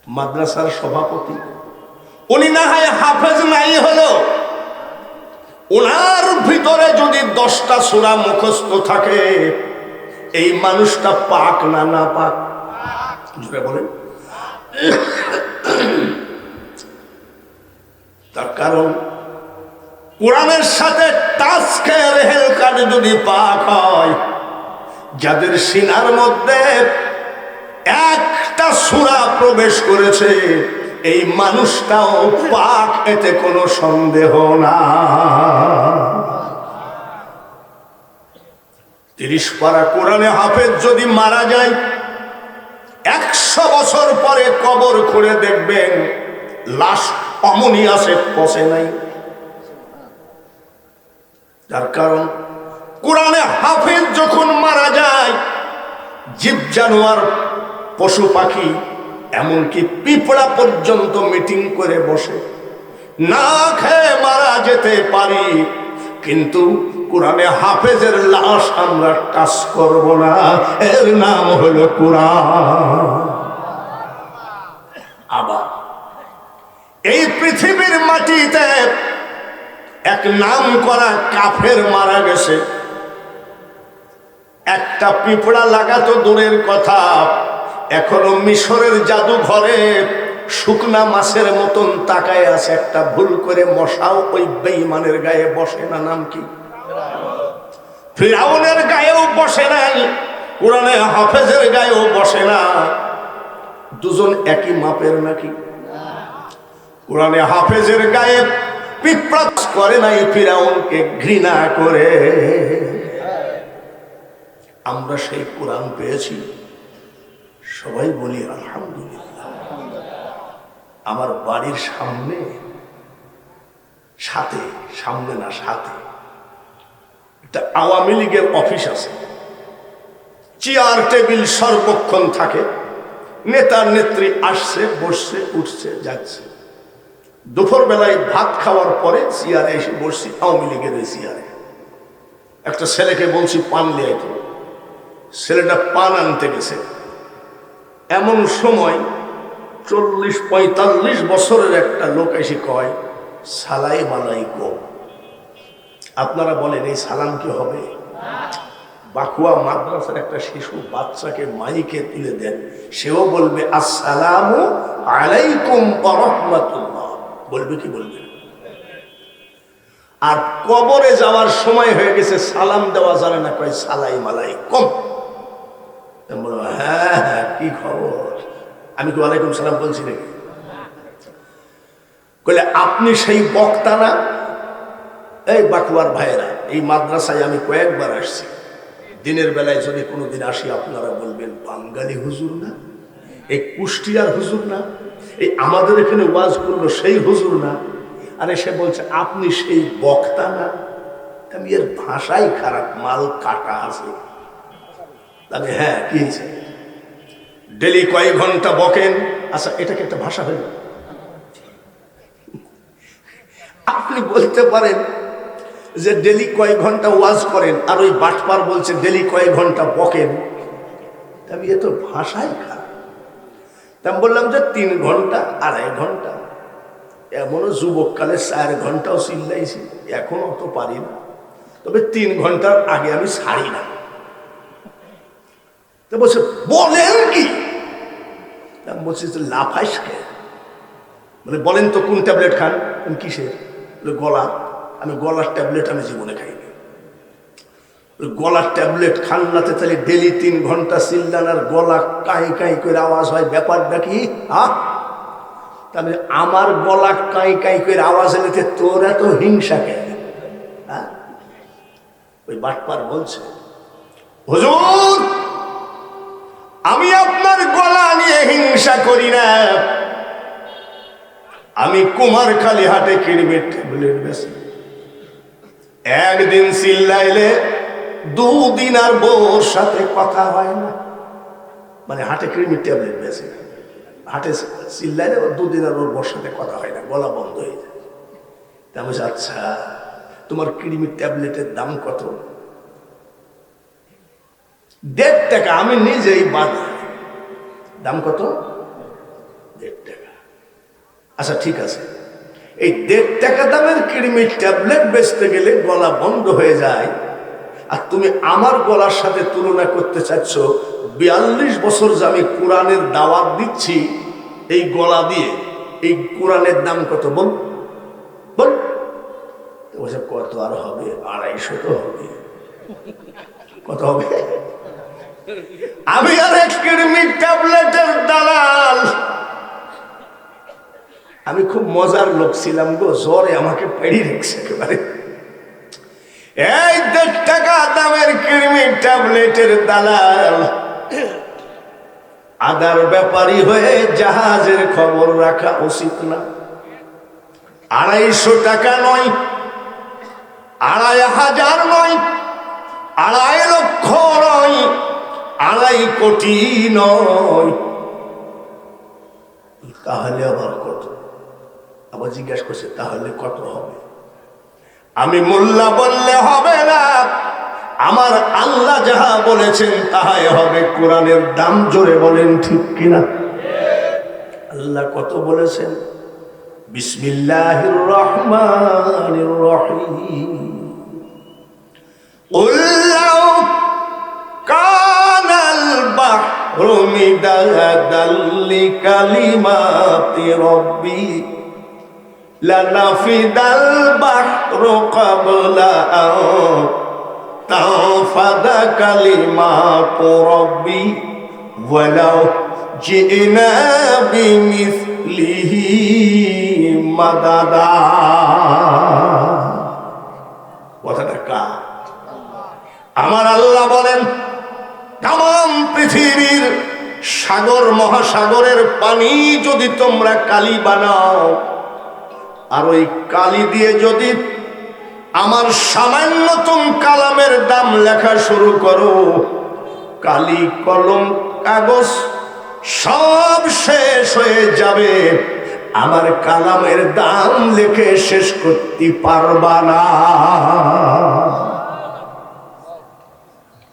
মাদ্রাসার সভাপতি, উনি না হয় হাফেজ নাই হলো, ওনার ভিতরে যদি 10টা সূরা মুখস্থ থাকে, এই মানুষটা পাক না না পাক? জোরে বলেন। তার কারণ কোরআনের সাথে টাচ খেয়ে রেহেল কাটে যদি পাক হয়, যাদের সিনার মধ্যে একটা সূরা প্রবেশ করেছে, এই মানুষটাও পাক, এতে কোনো সন্দেহ না। 30 পারা কোরআনে হাফেজ যদি মারা যায়, 100 বছর পরে কবর খুঁড়ে দেখবেন লাশ অমনি আছে, পচে নাই। তার কারণ কোরআনে হাফেজ যখন মারা যায়, জীব জানোয়ার পশু পাখি এমনকি পিঁপড়া পর্যন্ত মিটিং করে বসে। না খেয়ে মারা যেতে পারি, কিন্তু কোরআনে হাফেজের লাশ আমরা টাচ করব না, এর নাম হলো কোরআন। আবার এই পৃথিবীর মাটিতে এক নাম করা কাফের মারা গেছে, একটা পিঁপড়া লাগাতো দূরের কথা, এখনো মিশরের জাদুঘরে শুকনা মাছের মতন তাকায় আছে। একটা ভুল করে মশাও ওই বেঈমানের গায়ে বসে না। নাম কি? ফিরাউনের গায়েও বসে নাই, কোরআনে হাফেজের গায়েও বসে না। দুজন একই মাপের নাকি? কোরআনে হাফেজের গায়ে পিঁপড়া করে নাই, ফিরাউনকে ঘৃণা করে। আমরা সেই কোরআন পেয়েছি, সবাই বলি আলহামদুলিল্লাহ। আমার বাড়ির সামনে, সামনে না সাথে একটা আওয়ামী লীগের অফিস আছে। চেয়ার টেবিল সর্বক্ষণ থাকে, নেতা নেত্রী আসছে, বসছে, উঠছে, যাচ্ছে। দুপুর বেলায় ভাত খাওয়ার পরে চেয়ারে এসে বসছি, আওয়ামী লীগের ওই চেয়ারে। একটা ছেলেকে বলছি পান লিয়ে আইতে, ছেলেটা পান আনতে গেছে। এমন সময় 40-45 বছরের একটা লোক এসে কয়, সালাম আলাইকুম। আপনারা বলেন এই সালাম কি হবে? বাকুয়া মাদ্রাসার একটা শিশু বাচ্চাকে মাইকে তুলে দেন, সেও বলবে আসসালামু আলাইকুম ওয়া রাহমাতুল্লাহ। বলবে কি বলবে? আর কবরে যাওয়ার সময় হয়ে গেছে, সালাম দেওয়া জানে না, কয় সালাম আলাইকুম। হ্যাঁ হ্যাঁ, কি খবর? আমি কি ওয়ালাইকুম সালাম বলছি নাকি? বলে আপনি সেই বক্তা না? এই বাকুয়ার ভাইয়েরা, এই মাদ্রাসায় আমি কয়েকবার আসছি। দিনের বেলায় যদি কোনোদিন আসি, আপনারা বলবেন বাঙালি হুজুর না, এই কুষ্টিয়ার হুজুর না, এই আমাদের এখানে ওয়াজ করলো সেই হুজুর না। আরে সে বলছে আপনি সেই বক্তা না। আমি এর ভাষাই খারাপ, মাল কাটা আছে। আমি হ্যাঁ, কি হয়েছে? ডেলি কয়েক ঘন্টা বকেন। আচ্ছা, এটাকে একটা ভাষা হইল? আপনি বলতে পারেন যে ডেলি কয়েক ঘন্টা ওয়াজ করেন, আর ওই বাটপার বলছে ডেলি কয়েক ঘন্টা বকেন। আমি এ তো ভাষাই খারাপ। আমি বললাম যে 3 ঘন্টা 2.5 ঘন্টা, এমনও যুবককালে 4 ঘন্টাও চিল্লাইছি, এখন অত পারি না, তবে 3 ঘন্টার আগে আমি ছাড়ি না। তো বলছে বলেন কি? বলছি লাফাইস কে? বলে বলেন তো কোন ট্যাবলেট খান? কিসের? গলা। আমি গলার ট্যাবলেট আমি জীবনে খাইনি। গলার ট্যাবলেট খান না, তাহলে ডেলি 3 ঘন্টা চিল্লান আর গলা কাই কাই করে আওয়াজ হয়, ব্যাপারটা কি? তাহলে আমার গলা কাই কাই করে আওয়াজ এলে তোর এত হিংসা কে? ওই বাটপার বলছে হুজুর, আমি আপনার গলা নিয়ে হিংসা করি না, আমি কুমারখালী হাটে কিডনির ট্যাবলেট বেশি। একদিন চিল্লাইলে 2 দিন আর বউর সাথে কথা হয় না। মানে হাটে কিডনির ট্যাবলেট বেশি, হাটে চিল্লাইলে 2 দিন আর বউর সাথে কথা হয় না, গলা বন্ধ হয়ে যায়। তা বলছে আচ্ছা, তোমার কিডনির ট্যাবলেটের দাম কত? 1.5 টাকা। আমি নিজেই বাদ। দাম কত? 1.5 আচ্ছা ঠিক আছে, এই 1.5 টাকা দামের কৃমির ট্যাবলেট বেচতে গেলে গলা বন্ধ হয়ে যায়, আর তুমি আমার গলার সাথে তুলনা করতে চাচ্ছ 42 বছর যে আমি কোরআনের দাওয়াত দিচ্ছি এই গলা দিয়ে, এই কোরআনের দাম কত বল বল? কত আর হবে? 250 তো হবে। কত হবে? আমি আর 1 কৃমির ট্যাবলেটের দালাল। আমি খুব মজার লোক ছিলাম গো, জ্বরে আমাকে পেড়ি রেখেছে একেবারে। এই 1.5 টাকা দামের কৃমির ট্যাবলেটের দালাল আদার ব্যাপারী হয়ে জাহাজের খবর রাখা উচিত না? 250 টাকা নয়, 2,500 নয়, 2.5 লক্ষ নয়, 2.5 কোটি নয়, তাহলে আবার কত? আবার জিজ্ঞাসা করছে তাহলে কত হবে? আমি মোল্লা বললে হবে না, আমার আল্লাহ যাহা বলেছেন তাহাই হবে। কোরআনের দাম জোরে বলেন ঠিক কিনা? আল্লাহ কত বলেছেন? বিসমিল্লাহির রহমানির রহিম। উল্লাউ কানাল বাহরু মিদাদাল লিকালিমাতি রাব্বি লানাফিদাল বাহরু ক্বাবলা আন তানফাদা কালিমাতু রাব্বি ওয়ালাউ জিনা বিমিসলিহি মাদাদা। কথাটা কার? আমার আল্লাহ বলেন তাম পৃথিবীর সাগর মহাসাগরের পানি যদি তোমরা কালি বানাও, আর ওই কালি দিয়ে যদি আমার সামান্যতম কালামের দাম লেখা শুরু করো, কালি কলম কাগজ সব শেষ হয়ে যাবে, আমার কালামের দাম লিখে শেষ করতে পারবা না।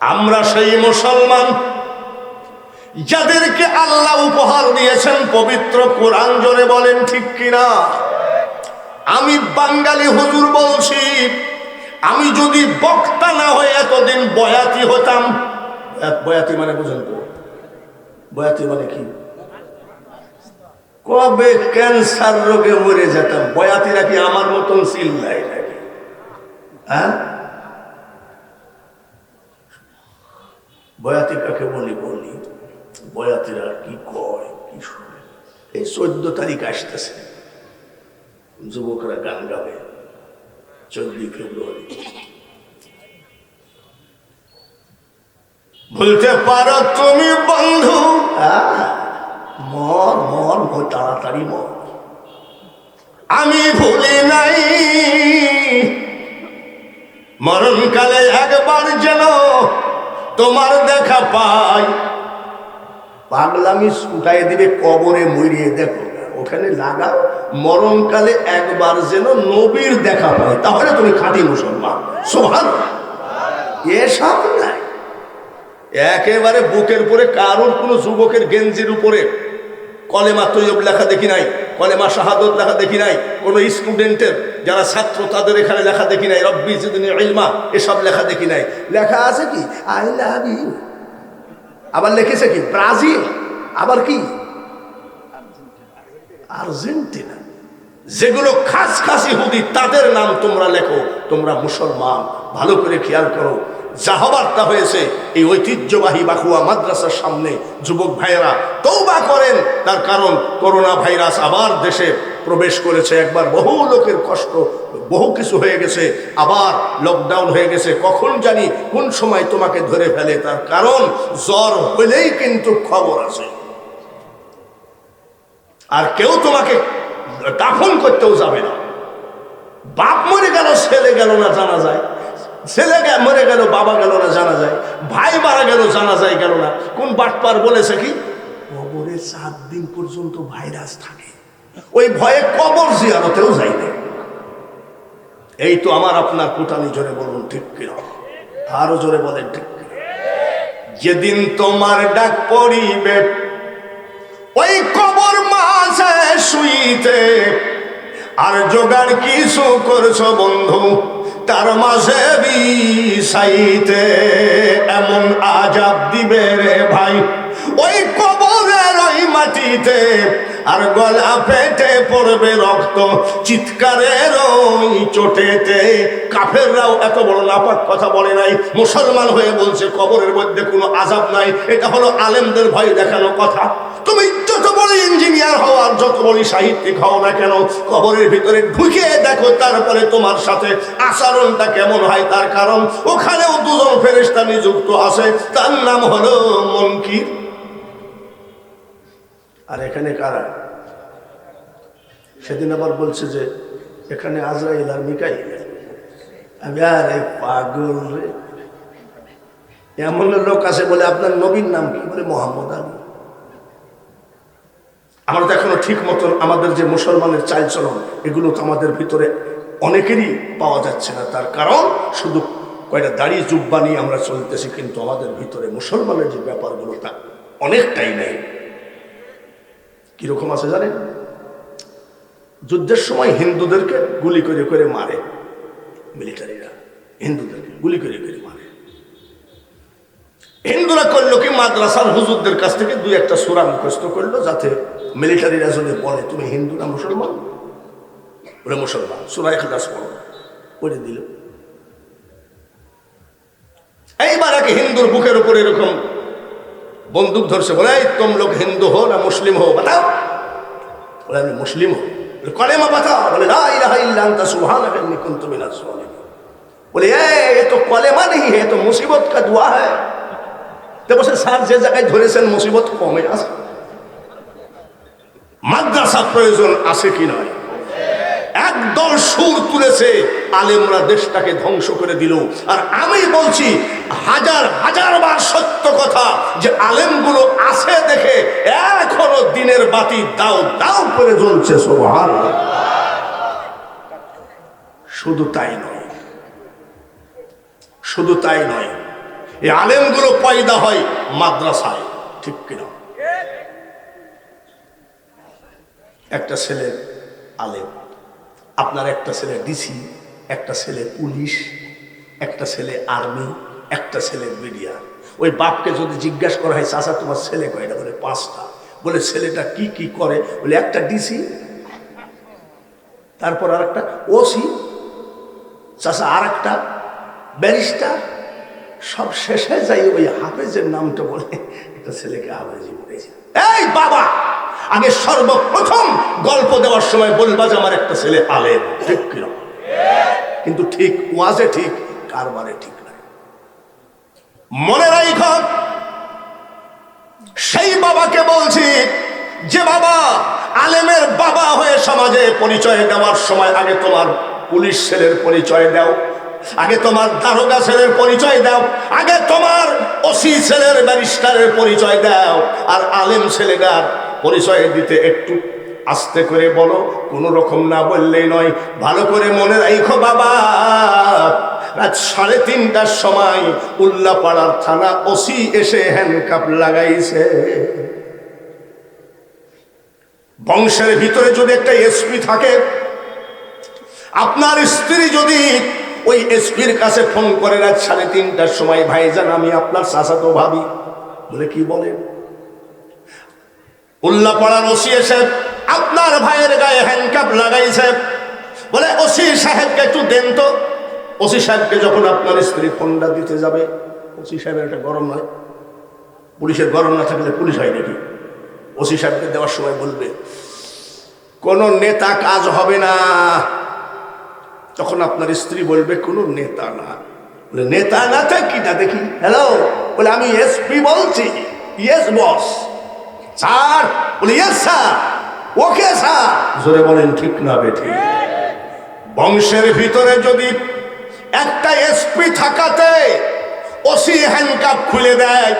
আমরা সেই মুসলমান যাদেরকে আল্লাহ উপহার দিয়েছেন পবিত্র কোরআন, জোরে বলেন ঠিক কিনা? আমি বাঙালি হুজুর বলছি, আমি যদি বক্তা না হয়ে এতদিন বয়াতি হতাম। বয়াতি মানে বুঝেন তো? বয়াতি মানে কি? কবে ক্যান্সার রোগে মরে যেতাম। বয়াতিরা কি আমার মতন চিল্লাই নাকি? হ্যাঁ, বয়াতি কাকে বলি? বয়াতিরা কি কয় কি শুনে? এই 14 তারিখ আসতেছে, যুবকরা গান গাবে 14 ফেব্রুয়ারি। বলতে পারো তুমি বন্ধু, মর মর মর, তাড়াতাড়ি মর। আমি ভুলি নাই মরণকালে একবার যেন তোমার দেখা পাই। পাগলামি উঠাই দিবে, কবরে মরিয়ে দেখো, ওখানে লাগাও মরণকালে একবার যেন নবীর দেখা পায়, তাহলে তুমি খাঁটি মুসলমান। সুবহানাল্লাহ। এসব নাই, একেবারে বুকের উপরে কারোর কোনো যুবকের গেঞ্জির উপরে কলেমা তৈয়ব লেখা দেখি নাই, কলেমা শাহাদত লেখা দেখি নাই, কোনো স্টুডেন্টের যারা ছাত্র তাদের এখানে লেখা দেখি নাই, রব্বি জিদনি ইলমা, এসব লেখা দেখি নাই। লেখা আছে কি আই লাভ ইউ, আবার লিখেছে কি ব্রাজিল, আবার কি আর্জেন্টিনা। যেগুলো খাস খাস ইহুদি তাদের নাম তোমরা লেখো, তোমরা মুসলমান। ভালো করে খেয়াল করো, যা হবার তা হয়েছে। এই ঐতিহ্যবাহী বাকুয়া মাদ্রাসার সামনে যুবক ভাইয়েরা তওবা করেন, তার কারণ করোনা ভাইরাস আবার দেশে প্রবেশ করেছে। একবার বহু লোকের কষ্ট, বহু কিছু হয়ে গেছে, আবার লকডাউন হয়ে গেছে। কখন জানি কোন সময় তোমাকে ধরে ফেলে, তার কারণ জ্বর হলেই কিন্তু খবর আছে, আর কেউ তোমাকে দাফন করতেও যাবে না। বাপ মরে গেল, ছেলে গেল না জানা যায়, ছেলে মরে গেল, বাবা গেল না জানা যায়, ভাই মারা গেল, জানা যায় গেল না। কোন বাটপার বলেছে কি কবরে 7 দিন পর্যন্ত ভাইরাস থাকে, ওই ভয়ে কবর জিয়ারতেও যাই না। এই তো আমার আপনার কুটানি। জোরে বলুন ঠিক কিনা? আরো জোরে বলেন ঠিক কিনা? যেদিন তোমার ডাক পড়িবে ওই কবর মাঝে শুইতে, আর জোগাড় কিছু করছো বন্ধু তার মাঝে বিষাইতে, এমন আজাব দিবে রে ভাই ওই কবরের ওই মাটিতে, আর গলা পেটে পড়বে রক্ত চিৎকারের ওই চোটেতে। কাফেররাও এত বড় নাপাক কথা বলে নাই, মুসলমান হয়ে বলছে কবরের মধ্যে কোনো আযাব নাই। এটা হলো আলেমদের ভয় দেখানো কথা। তুমি যত বড় ইঞ্জিনিয়ার হও আর যত বড় সাহিত্যিক হও না কেন, কবরের ভিতরে ঢুকে দেখো তারপরে তোমার সাথে আচরণটা কেমন হয়। তার কারণ ওখানেও দুজন ফেরেশতা নিযুক্ত আছে, তার নাম হলো মুনকির আর এখানে কারা। সেদিন আবার বলছে যে এখানে আজরাইল আর মিকাইল। আমি আরে পাগল রে, এমন লোক আছে বলে আপনার নবীর নাম কি, বলে মোহাম্মদ আলী। আমরা তো এখনো ঠিক মতন আমাদের যে মুসলমানের চালচলন এগুলো তো আমাদের ভিতরে অনেকেরই পাওয়া যাচ্ছে না। তার কারণ শুধু কয়টা দাড়ি জুব্বা নিয়ে আমরা চলতেছি, কিন্তু আমাদের ভিতরে মুসলমানের যে ব্যাপারগুলো তা অনেকটাই নেই। কিরকম আছে জানেন? যুদ্ধের সময় হিন্দুদেরকে গুলি করে করে মারে মিলিটারিরা, হিন্দুদেরকে গুলি করে করে মারে। হিন্দুরা করলো কি, মাদ্রাসার হুজুরদের কাছ থেকে দুই একটা সূরা মুখস্থ করলো, যাতে মিলিটারিরা যদি বলে তুমি হিন্দু না মুসলমান, বলে মুসলমান, সূরা ইখলাস পড়ো, পড়ে দিল। এইবার এক হিন্দুর বুকের উপর এরকম বন্দুক ধরছে, বলে তুম লোক হিন্দু হো না মুসলিম হো বাতাও। বলে আমি মুসলিম হো। কলেমা বাতাও। বলে লা ইলাহা ইল্লা আনতা সুবহানাকা ইন্নী কুনতু মিনাজ জালিমিন। বলে ये तो कलेमा नहीं है, तो मुसीबत का दुआ है। तो বসে স্যার যে জায়গায় ধরেছেন মুসিবত কমে আসে। মাদ্রাসা প্রয়োজন আছে কি নয়? একদল সুর তুলেছে, আলেমরা দেশটাকে ধ্বংস করে দিল। আর আমি বলছি হাজার হাজার বার সত্য কথা, যে আলেমগুলো আছে দেখে এখনো দিনের বাতি দাও দাও করে জ্বলছে। সুবহানাল্লাহ। শুধু তাই নয়, শুধু তাই নয়, এই আলেমগুলো পয়দা হয় মাদ্রাসায়, ঠিক কিনা? একটা ছেলে আলেম, আপনার একটা ছেলে ডিসি, একটা ছেলে পুলিশ, একটা ছেলে আর্মি, একটা ছেলে মিডিয়া। ওই বাপকে যদি জিজ্ঞাসা করা হয় চাচা তোমার ছেলে কয়টা, বলে 5টা। বলে ছেলেটা কি কি করে, বলে একটা ডিসি, তারপর আর একটা ওসি, চাচা আর একটা ব্যারিস্টার। সব শেষে যাই ওই হাফেজের নামটা বলে একটা ছেলেকে হাফেজি বলেছে। এই বাবা, আগে সর্বপ্রথম গল্প দেওয়ার সময় বলবা যে আমার একটা ছেলে আলেম, ঠিক কিনা? কিন্তু ঠিক ওয়াজে ঠিক, কারবারে ঠিক নাই। মনে রাখ, সেই বাবাকে বলছি যে বাবা, আলেমের বাবা হয়ে সমাজে পরিচয় দেওয়ার সময় আগে তোমার পুলিশ ছেলের পরিচয় দাও, আগে তোমার দারোগা ছেলের পরিচয় দাও, আগে তোমার ওসি ছেলের ব্যারিস্টারের পরিচয় দাও। আর আলেম ছেলেটার পরিচয় দিতে একটু আস্তে করে বলো, কোনো রকম না বললেই নয়। ভালো করে মনে রাখো বাবা, রাত 3:30টার সময় উল্লাপাড়ার থানা ওসি এসে হ্যান্ডকাপ লাগাইছে। বংশের ভিতরে যদি একটা এসপি থাকে, আপনার স্ত্রী যদি ওই এসপির কাছে ফোন করে রাত 3:30টার সময়, ভাইজান আমি আপনার চাচাতো ভাবি, বলে কি বলেন? উল্লাপাড়ার ওসি এসে আপনার ভাইয়ের গায়ে হ্যান্ডকাপ লাগাইছে, বলে ওসি সাহেবকে একটু দেন তো। ওসি সাহেবকে যখন আপনার স্ত্রী ফোনটা দিতে যাবে, ওসি সাহেবের একটা গরম নয়, পুলিশের গরম না থাকলে পুলিশ হয় নাকি? ওসি সাহেবকে দেওয়ার সময় বলবে কোন নেতা কাজ হবে না। তখন আপনার স্ত্রী বলবে কোন নেতা না। বলে নেতা না থাকি না দেখি, হ্যালো, বলে আমি এসপি বলছি। Yes boss. স্যার? বলে ইয়েস স্যার। Okay sir. জোরে বলেন ঠিক না বেঠিক? বংশের ভিতরে যদি একটা এসপি থাকাতে ওসি হ্যান্ডকাপ খুলে দেয়,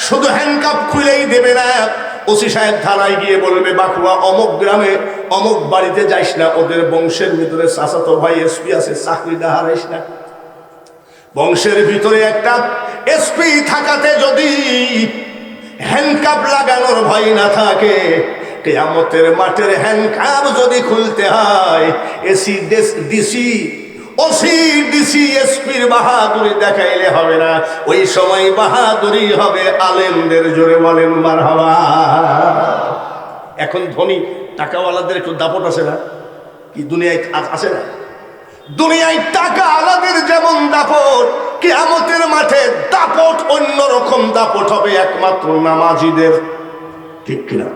শুধু হ্যান্ডকাপ খুলেই দেবে না, ওসি সাহেব থানায় গিয়ে বলবে বাকুয়া অমুক গ্রামে অমুক বাড়িতে যাইস না, ওদের বংশের ভিতরে চাচাতো ভাই এসপি আছে, চাকরিটা হারাইস না। বংশের ভিতরে একটা এসপি থাকাতে যদি হ্যান্ডকাপ লাগানোর ভয় না থাকে, কিয়ামতের মাঠের হ্যান্ডকাপ যদি খুলতে হয়, এসি ডিসি ওসি ডিসি এসপির বাহাদুরি দেখাইলে হবে না, ওই সময় বাহাদুরি হবে আলেমদের। জোরে বলেন মারহাবা। এখন ধনী টাকাওয়ালাদের একটু দাপট আছে না? কি দুনিয়ায় আছে না? দুনিয়ায় টাকা আলাদের যেমন দাপট, কিয়ামতের মাঠে দাপট অন্যরকম দাপট হবে একমাত্র নামাজীদের। ঠিক কিনা?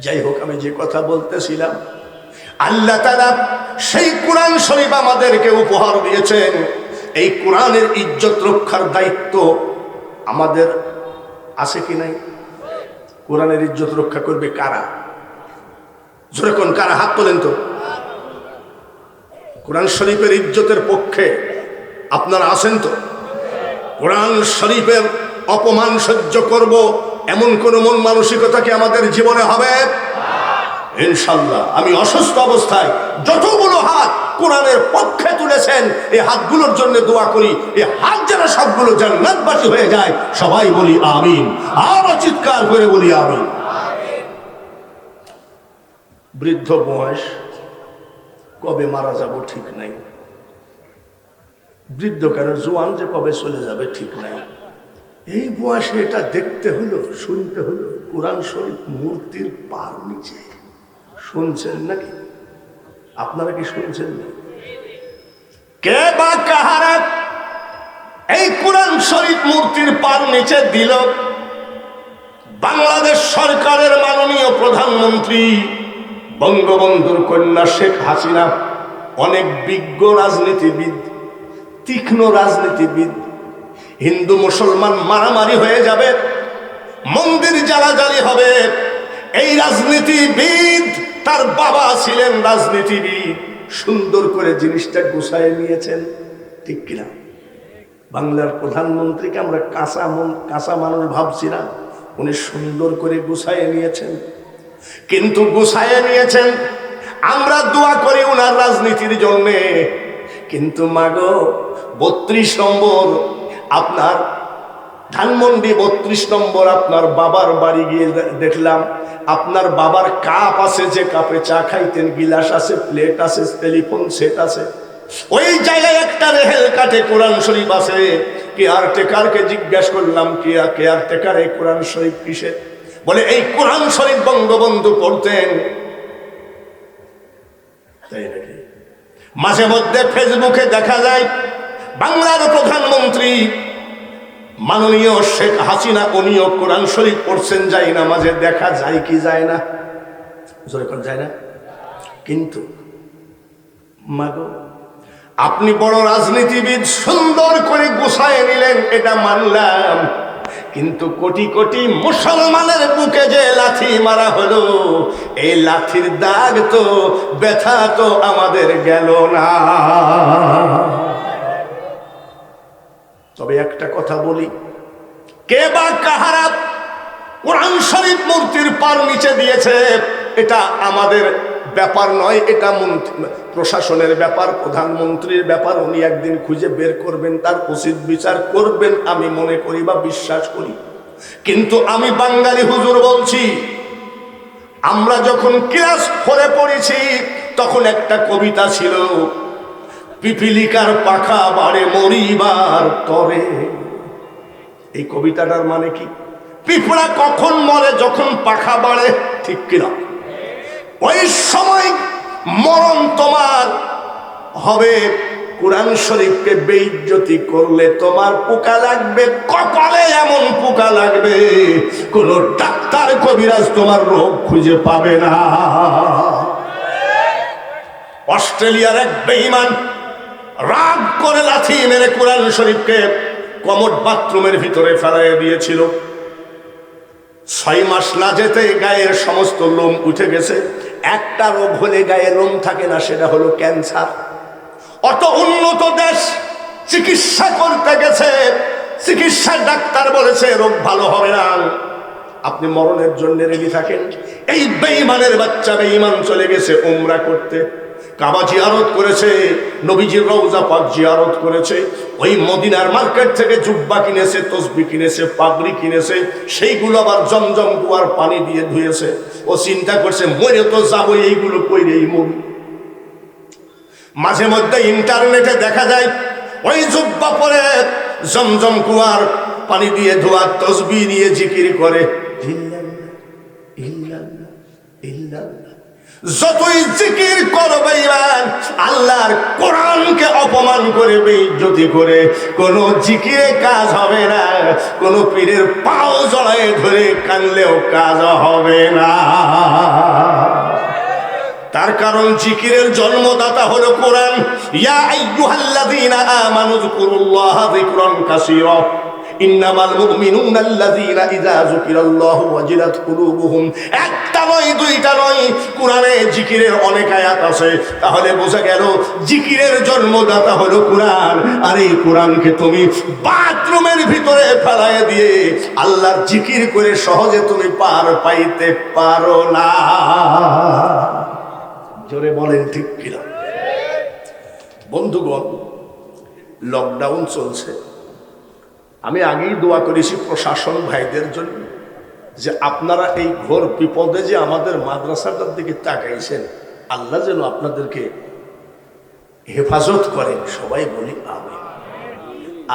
যাই হোক, আমি যে কথা বলতেছিলাম, আল্লাহ তাআলা সেই কোরআন শরীফ আমাদেরকে উপহার দিয়েছেন। এই কোরআনের ইজ্জত রক্ষার দায়িত্ব আমাদের আছে কি নাই? কোরআনের ইজ্জত রক্ষা করবে কারা? জোরে কোন কারা? হাত তোলেন তো। কোরআন শরীফের ইজ্জতের পক্ষে আপনারা আছেন তো? কোরআন শরীফের অপমান সহ্য করব এমন কোন মন মানসিকতা কি আমাদের জীবনে হবে? ইনশাআল্লাহ। আমি অসুস্থ অবস্থায় যতগুলো হাত কোরআনের পক্ষে তুলেছেন, এই হাতগুলোর জন্য দোয়া করি, এই হাত যেন সবগুলো জান্নাতবাসী হয়ে যায়। সবাই বলি আমিন। আরো চিৎকার করে বলি আমিন। বৃদ্ধ বয়স, কবে মারা যাব ঠিক নাই। বৃদ্ধ কেন, জোয়ান যে কবে চলে যাবে ঠিক নাই। এই বয়সে এটা দেখতে হলো, শুনতে হলো। কোরআন শরীফ মূর্তির পার নিচে। শুনছেন নাকি? আপনারা কি শুনছেন না? কে বা কাহারা এই কোরআন শরীফ মূর্তির পার নিচে দিল? বাংলাদেশ সরকারের মাননীয় প্রধানমন্ত্রী বঙ্গবন্ধুর কন্যা শেখ হাসিনা। অনেক বিজ্ঞ রাজনীতিবিদ, তীক্ষ্ণ রাজনীতিবিদ। হিন্দু মুসলমান মারামারি হয়ে যাবে, মন্দির জ্বালাজালি হবে। এই রাজনীতিবিদ, তার বাবা ছিলেন রাজনীতিবিদ, সুন্দর করে জিনিসটা গুছায় নিয়েছেন। ঠিক কিনা? বাংলার প্রধানমন্ত্রীকে আমরা কাঁচা মানুষ ভাবছিলাম, উনি সুন্দর করে গুছায় নিয়েছেন। কিন্তু গুছায় নিয়েছেন, আমরা দোয়া করি উনার রাজনীতির জন্যে। কিন্তু মাগো, 32 নম্বর আপনার ধানমন্ডি, 32 নম্বর আপনার বাবার বাড়ি গিয়ে দেখলাম, আপনার বাবার কাপ আছে, যে কাপে চা খাইতেন, গিলাস আছে, প্লেট আছে, টেলিফোন সেট আছে। ওই জায়গায় একটা রেহেল কাটে কোরআন শরীফ আছে। কেয়ারটেকারকে জিজ্ঞাসা করলাম, কেয়ারটেকার এই কোরআন শরীফ কিসের? বলে এই কোরআন শরীফ বঙ্গবন্ধু পড়তেন। তাই নাকি? মাঝে মধ্যে ফেসবুকে দেখা যায় বাংলার প্রধানমন্ত্রী মাননীয় শেখ হাসিনা, উনিও কোরআন শরীফ পড়ছেন, যাই না মাঝে দেখা যায় কি যায় না? যায় না। কিন্তু মাগো, আপনি বড় রাজনীতিবিদ, সুন্দর করে গুছায় নিলেন, এটা মানলাম। কিন্তু কোটি কোটি মুসলমানের বুকে যে লাথি মারা হলো, এই লাথির দাগ তো, ব্যথা তো আমাদের গেল না। তবে একটা কথা বলি, কে বা কাহারা কোরআন শরীফ মূর্তির পার নিচে দিয়েছে, এটা আমাদের ব্যাপার নয়, এটা প্রশাসনের ব্যাপার, প্রধানমন্ত্রীর ব্যাপার। উনি একদিন খুঁজে বের করবেন, তার উচিত বিচার করবেন, আমি মনে করি বা বিশ্বাস করি। কিন্তু আমি বাঙালি হুজুর বলছি, আমরা যখন ক্লাস 4-এ পড়েছি, তখন একটা কবিতা ছিল, পিপিলিকার পাখা বাড়ে মরিবার তরে। এই কবিতাটার মানে কি? পিঁপড়া কখন মরে? যখন পাখা বাড়ে। ঠিক কিনা? ওই সময় মরণ তোমার হবে। কোরআন শরীফকে বেইজ্জতি করলে তোমার পোকা লাগবে কপালে, এমন পোকা লাগবে কোন ডাক্তার কবিরাজ তোমার রোগ খুঁজে পাবে না। অস্ট্রেলিয়ার এক বেঈমান রাগ করে লাথি মেরে কোরআন শরীফকে কমোড বাথরুমের ভিতরে ফেলাই দিয়েছিল। 6 মাস না যেতে গায়ের সমস্ত লোম উঠে গেছে। একটা রোগ হলে গায়ে লোম থাকে না, সেটা হলো ক্যান্সার। অত উন্নত দেশ চিকিৎসা করতে গেছে, চিকিৎসার ডাক্তার বলেছে রোগ ভালো হবে না, আপনি মরণের জন্য রেডি থাকেন। এই বেঈমানের বাচ্চা বেঈমান চলে গেছে উমরা করতে। কাবা জিয়ারত করেছে, নবীজির রওজা পাক জিয়ারত করেছে, ওই মদিনার মার্কেট থেকে জুব্বা কিনেছে, তসবি কিনেছে, পাগড়ি কিনেছে, সেইগুলো আবার জমজম কুয়ার পানি দিয়ে ধুয়েছে। ও চিন্তা করছে মরে তো যাবো, এইগুলো কইরেই মরি। মাঝে মধ্যে ইন্টারনেটে দেখা যায় ওই জুব্বা পরে জমজম কুয়ার পানি দিয়ে ধোয়া, তসবি নিয়ে জিকির করে ইল্লাল্লাহ ইল্লাল্লাহ ইল্লাল্লাহ। যতই জিকির করবে ইমান, আল্লাহর কোরআনকে অপমান করে, বেইজ্জতি করে, কোন জিকিরে কাজ হবে না। কোন পীরের পাও জড়ায় ধরে কানলেও কাজ হবে না। তার কারণ জিকিরের জন্মদাতা হলো কোরআন। ইয়া আইয়ুহাল্লাযীনা আমানু যকুরুল্লাহা যিকরান কাসীরা ইন্নামাল মুমিনুনা আল্লাযীনা ইযা যুকিরাল্লাহু ওয়াজিলাত কুলুবুহুম। একটা নয়, দুইটা নয়, কোরআনে জিকিরের অনেক আয়াত আছে। তাহলে বোঝা গেল জিকিরের জন্মদাতা হলো কোরআন। আর এই কোরআনকে তুমি বাথরুমের ভিতরে ফেলায় দিয়ে আল্লাহর জিকির করে সহজে তুমি পার পাইতে পারো না। জোরে বলেন ঠিক কিনা? বন্ধুগণ, লকডাউন চলছে। আমি আগেই দোয়া করেছি প্রশাসন ভাইদের জন্য যে আপনারা এই ঘোর বিপদে যে আমাদের মাদ্রাসাটার দিকে তাকাইছেন, আল্লাহ যেন আপনাদেরকে হেফাজত করেন। সবাই বলি আমিন।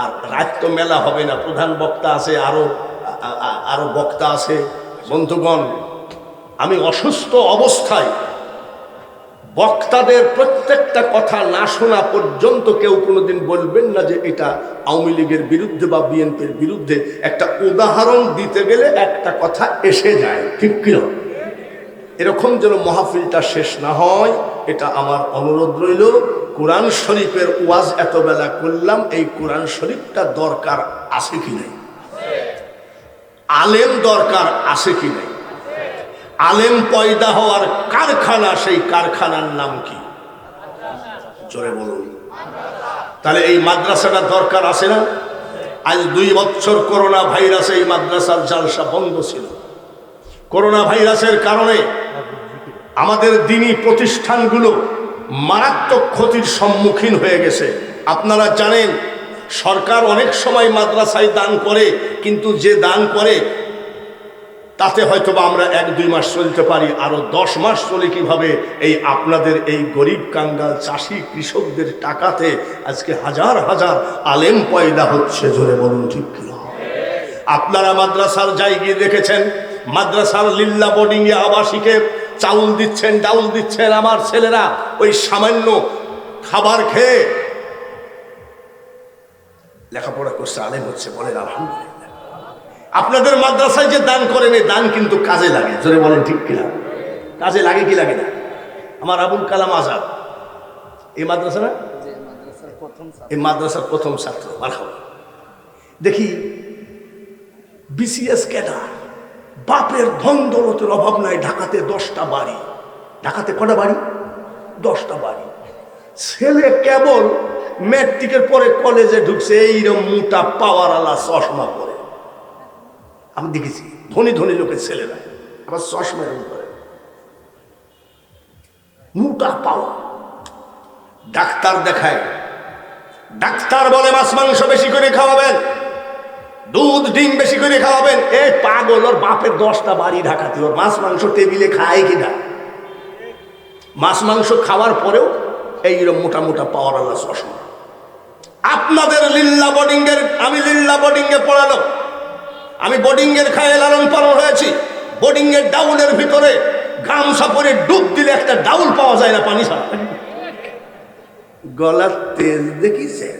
আর রাত তো মেলা হবে না, প্রধান বক্তা আছে, আরো বক্তা আছে। বন্ধুগণ, আমি অসুস্থ অবস্থায় বক্তাদের প্রত্যেকটা কথা না শোনা পর্যন্ত কেউ কোনোদিন বলবেন না যে এটা আওয়ামী লীগের বিরুদ্ধে বা বিএনপির বিরুদ্ধে। একটা উদাহরণ দিতে গেলে একটা কথা এসে যায়, ঠিক কিনা? এরকম যেন মাহফিলটা শেষ না হয়, এটা আমার অনুরোধ রইল। কোরআন শরীফের ওয়াজ এত বেলা করলাম, এই কোরআন শরীফটা দরকার আছে কি নাই? আলেম দরকার আছে কি নাই? আলেম পয়দা হওয়ার কারখানা, সেই কারখানার নাম কি? জোরে বলুন। তাহলে এই মাদ্রাসাটা দরকার আছে না? আজ 2 বছর করোনা ভাইরাসে এই মাদ্রাসার জালসা বন্ধ ছিল। করোনা ভাইরাসের কারণে আমাদের দ্বীনি প্রতিষ্ঠানগুলো মারাত্মক ক্ষতির সম্মুখীন হয়ে গেছে। আপনারা জানেন সরকার অনেক সময় মাদ্রাসায় দান করে, কিন্তু যে দান করে তাতে হয়তো বা আমরা 1-2 মাস চলতে পারি, আরো 10 মাস চলে কিভাবে? এই আপনাদের এই গরিব কাঙ্গাল চাষি কৃষকদের টাকাতে আজকে হাজার হাজার আলেম পয়দা হচ্ছে। জোরে বলুন ঠিক কিনা? আপনারা মাদ্রাসার জায়গায় দেখেছেন, মাদ্রাসার লিল্লা বোর্ডিং এ আবাসিকে চাউল দিচ্ছেন, ডাউল দিচ্ছেন। আমার ছেলেরা ওই সামান্য খাবার খেয়ে লেখাপড়া করছে, আলেম হচ্ছে। বলেন আলহামদুলিল্লাহ। আপনাদের মাদ্রাসায় যে দান করেন, এই দান কিন্তু কাজে লাগে। জোরে বলেন ঠিক কিনা? কাজে লাগে কি লাগে না? আমার আবুল কালাম আজাদ এই মাদ্রাসা না, এই মাদ্রাসার প্রথম ছাত্র। মারহাবা। দেখি বিসিএস ক্যাডার, বাপের ধন দৌলতের অভাব নাই, ঢাকাতে 10টা বাড়ি। ঢাকাতে কটা বাড়ি? 10টা বাড়ি। ছেলে কেবল ম্যাট্রিকের পরে কলেজে ঢুকছে, এইরকম মোটা পাওয়ারওয়ালা চশমা পরে। আমি দেখেছি ধনী ধনী লোকের ছেলেরা আবার চশমা এরকম করে, মোটা পাওয়া। ডাক্তার দেখায়, ডাক্তার বলে মাছ মাংস বেশি করে খাওয়াবেন, দুধ ডিম বেশি করে খাওয়াবেন। এই পাগল, ওর বাপের 10টা বাড়ি ঢাকাতে, ওর মাছ মাংস টেবিলে খায় কিনা? মাছ মাংস খাওয়ার পরেও এইরকম মোটা মোটা পাওয়ারওয়ালা চশমা। আপনাদের লিল্লা বোর্ডিং এর, আমি লিল্লা বোর্ডিং এ পড়ালো, আমি বোর্ডিং এর খায়ে লালন পালন হয়েছি। বোর্ডিং এর ডাউলের ভিতরে গামছা পরে ডুব দিলে একটা ডাউল পাওয়া যায় না পানি ছাড়া। গলার তেজ দেখিছেন?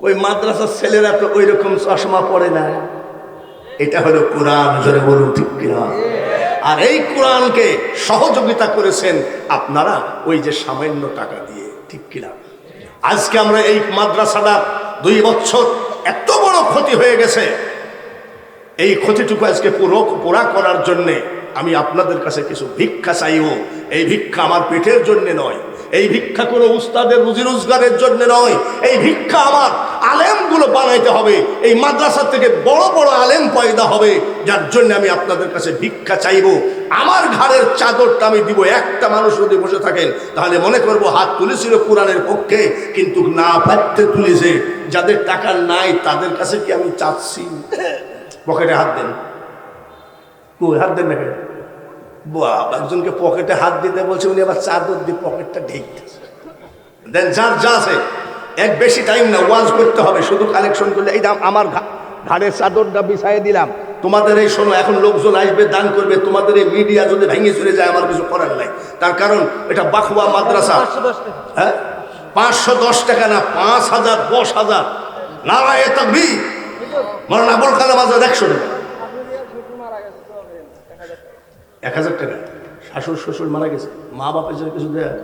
ওই মাদ্রাসার ছেলেরা তো ওই রকম চশমা পড়ে না। এটা হলো কোরআন। জোরে বলুন ঠিক কিনা? আর এই কোরআনকে সহযোগিতা করেছেন আপনারা ওই যে সামান্য টাকা দিয়ে, ঠিক কিনা? আজকে আমরা এই মাদ্রাসাটা 2 বছর এত বড় ক্ষতি হয়ে গেছে, এই ক্ষতিটুকু আজকে পুরা করার জন্যে আমি আপনাদের কাছে কিছু ভিক্ষা চাইব। এই ভিক্ষা আমার পেটের জন্য নয়, এই ভিক্ষা কোনো উস্তাদের রুজি রোজগারের জন্য নয়, এই ভিক্ষা আমার আলেমগুলো বানাইতে হবে। এই মাদ্রাসা থেকে বড় বড় আলেম পয়দা হবে, যার জন্য আমি আপনাদের কাছে ভিক্ষা চাইব। আমার ঘাড়ের চাদরটা আমি দিব। একটা মানুষ যদি বসে থাকেন তাহলে মনে করব হাত তুলেছিল কোরআনের পক্ষে, কিন্তু না পারতে তুলেছে। যাদের টাকা নাই তাদের কাছে কি আমি চাচ্ছি? পকেটে হাত দেন, কই হাত দেন না কেন? একজনকে পকেটে হাত দিতে বলছে, উনি আবার চাদর দিয়ে পকেটটা ঢেকতেছে। দেন যার যা আছে, এক বেশি টাইম না, ওয়াজ করতে হবে, শুধু কালেকশন করলে। এই দাম আমার ঘাড়ের চাদরটা বিছাই দিলাম, তোমাদের এই শোনো, এখন লোকজন আসবে দান করবে, তোমাদের এই মিডিয়া যদি ভেঙে চলে যায় আমার কিছু করার নাই। তার কারণ এটা বাকুয়া মাদ্রাসা। হ্যাঁ, 510 টাকা না, 5000, 10,000। নারায়ে তাকবীর। মাওলানা আবুল কালাম আজাদ 100 টাকা। 1000 টাকা। শাশুড় শ্বশুর মারা গেছে, মা বাপের জন্য কিছু দেয়?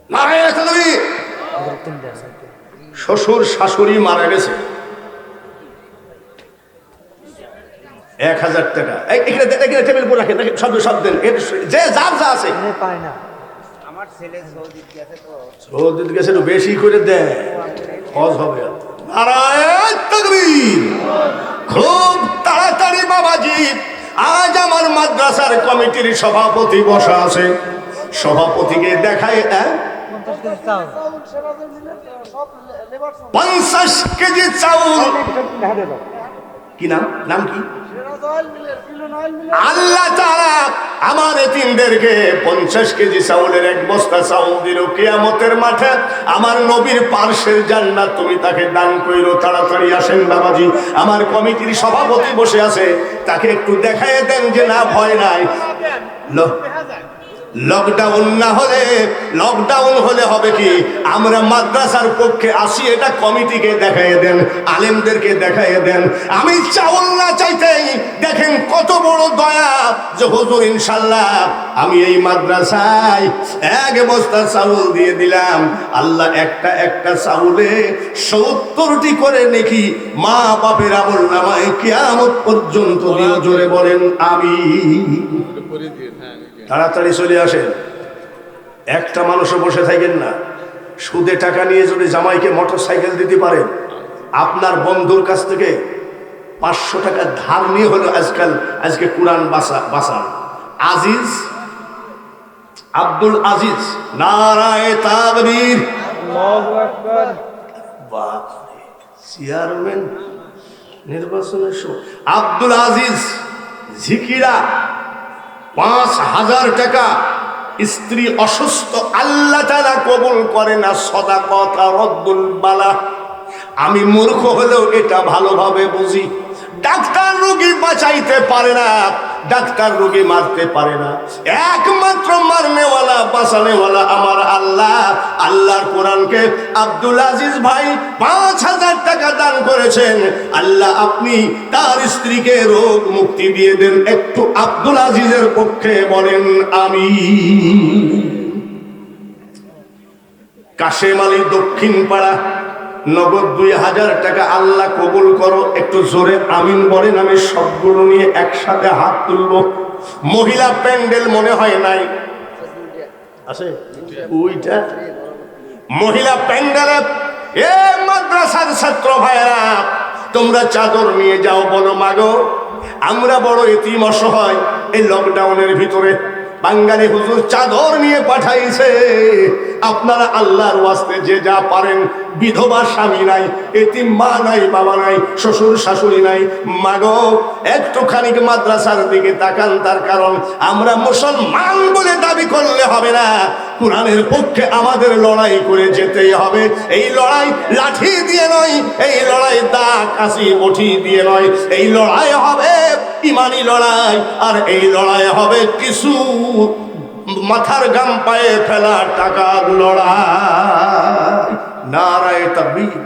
নারায়ে তাকবীর। শ্বশুর শাশুড়ি মারা গেছে, 1000 টাকা। এখানে টেবিল উপর রাখেন, সব দেন, যে যার যা আছে। আমার ছেলে সৌদিতে গেছে, তো সৌদিতে গেছে, একটু বেশি করে দেয়, হজ হবে। নারায়ে তাকবীর। খুব তাড়াতাড়ি বাবাজি, আজ আমার মাদ্রাসার কমিটির সভাপতি বসা আছে, সভাপতিকে দেখায় 50 কেজি চাউল। কি নাম? নাম কি? আল্লাহ তাআলা আমার এতিমদেরকে 50 কেজি চাউলের এক বস্তা চাউল দিল। কিয়ামতের মাঠে আমার নবীর পার্শ্বের জান্নাত তুমি তাকে দান কইরো। তাড়াতাড়ি আসেন বাবাজি, আমার কমিটির সভাপতি বসে আছে, তাকে একটু দেখায় দেন যে না ভয় নাই। লকডাউন না হলে, লকডাউন হলে হবে কি, আমরা মাদ্রাসার পক্ষে আসি, এটা কমিটিকে দেখাইয়ে দেন, আলেমদেরকে দেখাইয়ে দেন। আমি চাউল না চাইতেই দেখেন কত বড় দয়া যে হুজুর ইনশাল্লাহ আমি এই মাদ্রাসায় 1 বস্তা চাউল দিয়ে দিলাম। আল্লাহ একটা একটা চাউলে 70টি করে নেকি মা বাপের আমল নামায় কিয়ামত পর্যন্ত দিও। জোরে বলেন আমিন। তাড়াতাড়ি চলে আসেন, একটা মানুষও বসে থাকেন না। সুদে টাকা নিয়ে যদি জামাইকে মোটরসাইকেল দিতে পারেন, আপনার বন্ধুর কাছ থেকে 500 টাকা ধার নিয়ে হলো আজকে কোরআন বাসান। আজিজ, আব্দুল আজিজ, নারায়ে তাকবীর। আল্লাহু আকবার। বাহ, চেয়ারম্যান নির্বাচনের সময় আব্দুল আজিজ ঝিকিরা 5000 টাকা। স্ত্রী অসুস্থ, আল্লাহ তাআলা কবুল করে না সাদাকাত রদ্দুল বালা। আমি মূর্খ হলেও এটা ভালোভাবে বুঝি। ডাক্তার রোগী বাঁচাইতে পারে না, ডাক্তার রোগী মারতে পারে না, একমাত্র মারনেওয়ালা বাঁচানেওয়ালা আমার আল্লাহ। আল্লাহর কোরআনকে আব্দুল আজিজ ভাই 5000 টাকা দান করেছেন। আল্লাহ আপনি তার স্ত্রীকে রোগ মুক্তি দিয়ে দেন। একটু আব্দুল আজিজের পক্ষে বলেন আমিন। কাশেম আলী দক্ষিণ পাড়া, নগদ 2000 টাকা। আল্লাহ কবুল করো। একটু জোরে আমিন বলেন। আমি সবগুলো নিয়ে একসাথে হাত তুলব। মহিলা প্যান্ডেল মনে হয় নাই, আছে ওইটা মহিলা প্যান্ডেলে। এ মাদ্রাসার ছাত্র ভাইরা, তোমরা চাদর নিয়ে যাও, বলো মাগো আমরা বড় এতিম অসহায়, এই লকডাউনের ভিতরে বাঙালি হুজুর চাদর নিয়ে পাঠাইছে। আপনারা আল্লাহর ওয়াস্তে যে যা পারেন, বিধবা স্বামী নাই, এতিম মা নাই, বাবা নাই, শ্বশুর শাশুড়ি নাই, মাগো একটুখানি মাদ্রাসার দিকে তাকান। তার কারণ আমরা মুসলমান বলে দাবি করলে হবে না, কোরআনের পক্ষে আমাদের লড়াই করে যেতেই হবে। এই লড়াই লাঠি দিয়ে নয়, এই লড়াই দা কাশি বটি দিয়ে নয়, এই লড়াই হবে ইমানি লড়াই। আর এই লড়াই হবে কিছু মাথার গাম পায়ে ফেলা টাকার লড়াই। নারায়ে তাকবীর।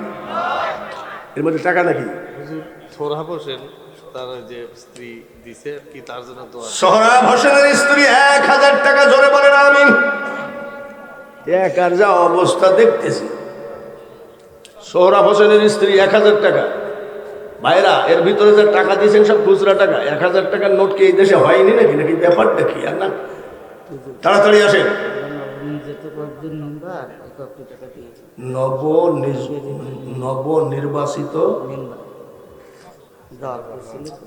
এর মধ্যে টাকা নাকি? সোহরাব হোসেন তার যে স্ত্রী দিছে কি, তার জন্য দোয়া। সোহরাব হোসেনের স্ত্রী 1000 টাকা। জোরে বলেন আমিন। একার যা অবস্থা দেখতেছি, সোহরাব হোসেনের স্ত্রী 1000 টাকা। ভাইরা এর ভিতরে যে টাকা দিয়েছেন সব খুচরা টাকা, 1000 টাকার নোট কি এই দেশে হয়নি নাকি? নাকি ব্যাপারটা কি? আর না, তাড়াতাড়ি আসেন। নবনির্বাচিত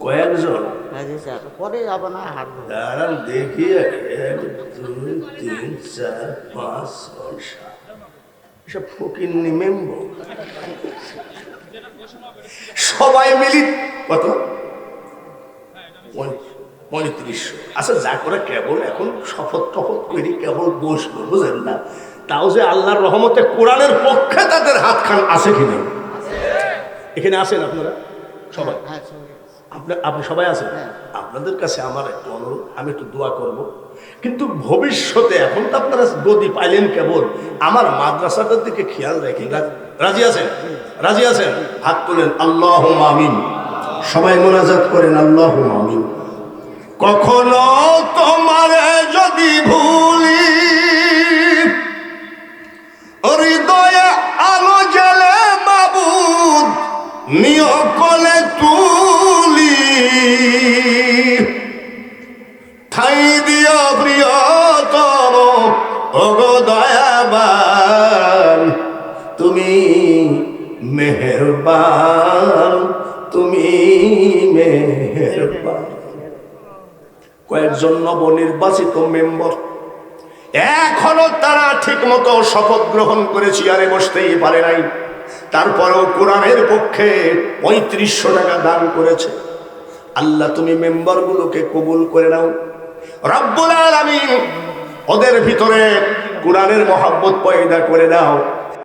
কয়েকজন দাঁড়ান দেখি, 1 2 3 4 5 6 7 এসব ফকিন্নি মেম্বার সবাই মিলি কত 3500। আচ্ছা যা করে কেবল এখন শপথ টপথ করি কেবল বসবো, বুঝেন না? তাও যে আল্লাহর রহমতে কোরআনের পক্ষে তাদের হাত খান আছে কিনা? এখানে আসেন আপনারা সবাই, আপনি সবাই আছেন। আপনাদের কাছে আমার একটু অনুরোধ, আমি একটু দোয়া করব, কিন্তু ভবিষ্যতে এখন তো আপনারা গদি পাইলেন কেবল, আমার মাদ্রাসাটার দিকে খেয়াল রাখেন। রাজি আছেন? রাজি আছেন? হাত তোলেন, আল্লাহুম্মা আমিন। সবাই মোনাজাত করেন, আল্লাহুম্মা আমিন। কখনো তোমারে যদি ভুলি, হৃদয়ে আলো জ্বলে মাবুদ নিয় কলে তুলি, ঠাই দিও প্রিয়তম ওগো দয়াবান, তুমি মেহেরবান, তুমি মেহেরবান। কয়েকজন নবনির্বাচিত মেম্বার এখনো তারা ঠিক মতো শপথ গ্রহণ করে চেয়ারে বসতেই পারে নাই, তারপরেও কোরআনের পক্ষে 3500 টাকা দান করেছে। আল্লাহ তুমি মেম্বারগুলোকে কবুল করে নাও রব্বুল আলামিন, ওদের ভিতরে কোরআনের মহব্বত পয়দা করে দাও।